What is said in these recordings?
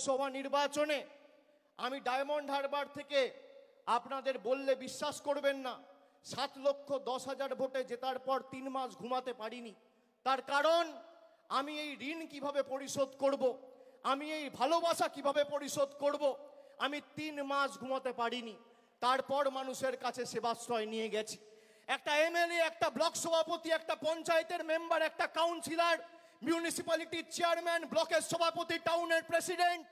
লোকসভা নির্বাচনে আমি ডায়মন্ড হারবার থেকে আপনাদের বললে বিশ্বাস করবেন না, 7,10,000 ভোটে জেতার পর 3 মাস ঘুমাতে পারিনি। তার কারণ আমি এই ঋণ কিভাবে পরিশোধ করব, আমি এই ভালোবাসা কিভাবে পরিশোধ করব, আমি 3 মাস ঘুমাতে পারিনি। তারপর মানুষের কাছে সেবাশ্রয় নিয়ে গেছি। একটা এমএলএ, একটা ব্লক সভাপতি, একটা পঞ্চায়েতের মেম্বার, একটা কাউন্সিলর, মিউনিসিপ্যালিটির চেয়ারম্যান, ব্লকের সভাপতি, টাউনের প্রেসিডেন্ট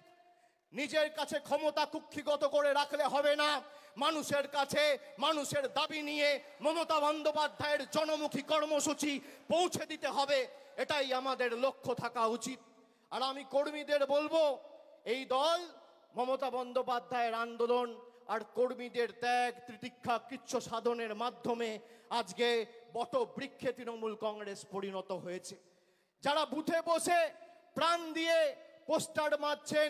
নিজের কাছে ক্ষমতা কুক্ষিগত করে রাখলে হবে না। মানুষের কাছে মানুষের দাবি নিয়ে মমতা বন্দ্যোপাধ্যায়ের জনমুখী কর্মসূচি পৌঁছে দিতে হবে, এটাই আমাদের লক্ষ্য থাকা উচিত। আর আমি কর্মীদের বলবো, এই দল মমতা বন্দ্যোপাধ্যায়ের আন্দোলন আর কর্মীদের ত্যাগ তিতিক্ষা কৃচ্ছ সাধনের মাধ্যমে আজকে বটবৃক্ষে তৃণমূল কংগ্রেস পরিণত হয়েছে। যারা বুথে বসে প্রাণ দিয়ে পোস্টার মারছেন,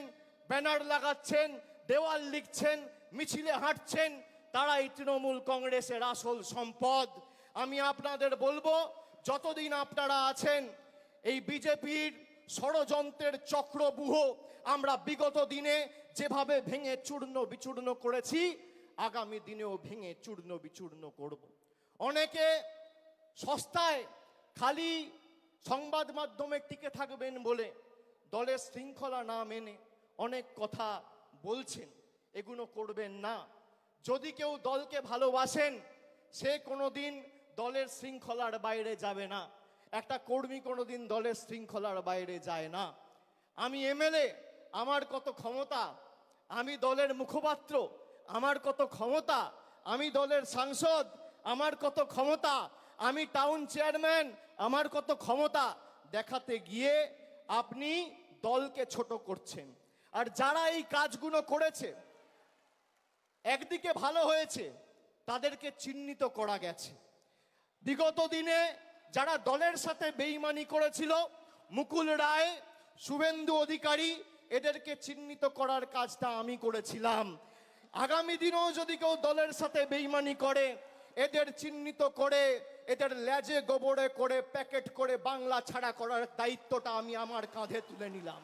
ব্যানার লাগাচ্ছেন, দেওয়াল লিখছেন, মিছিলে হাঁটছেন, তারাই তৃণমূল কংগ্রেসের আসল সম্পদ। আমি আপনাদের বলবো, যতদিন আপনারা আছেন এই বিজেপির ষড়যন্ত্রের চক্রব্যূহ আমরা বিগত দিনে যেভাবে ভেঙে চূর্ণ বিচূর্ণ করেছি, আগামী দিনেও ভেঙে চূর্ণ বিচূর্ণ করব। অনেকে সস্তায় খালি সংবাদ মাধ্যমে টিকে থাকবেন বলে দলের শৃঙ্খলা না মেনে অনেক কথা বলছেন, এগুলো করবেন না। যদি কেউ দলকে ভালোবাসেন, সে কোনোদিন দলের শৃঙ্খলার বাইরে যাবে না। একটা কর্মী কোনোদিন দলের শৃঙ্খলার বাইরে যায় না। আমি এমএলএ, আমার কত ক্ষমতা, আমি দলের মুখপাত্র, আমার কত ক্ষমতা, আমি দলের সাংসদ, আমার কত ক্ষমতা, আমি টাউন চেয়ারম্যান, আমার কত ক্ষমতা দেখাতে গিয়ে আপনি দলকে ছোট করছেন। আর যারা এই কাজগুলো করেছে, একদিকে ভালো হয়েছে, তাদেরকে চিহ্নিত করা গেছে। বিগত দিনে যারা দলের সাথে বেইমানি করেছিল, মুকুল রায়, শুভেন্দু অধিকারী, এদেরকে চিহ্নিত করার কাজটা আমি করেছিলাম। আগামী দিনেও যদি কেউ দলের সাথে বেইমানি করে, এদের চিহ্নিত করে এদের লেজে গোবরে করে প্যাকেট করে বাংলা ছাড়া করার দায়িত্বটা আমি আমার কাঁধে তুলে নিলাম।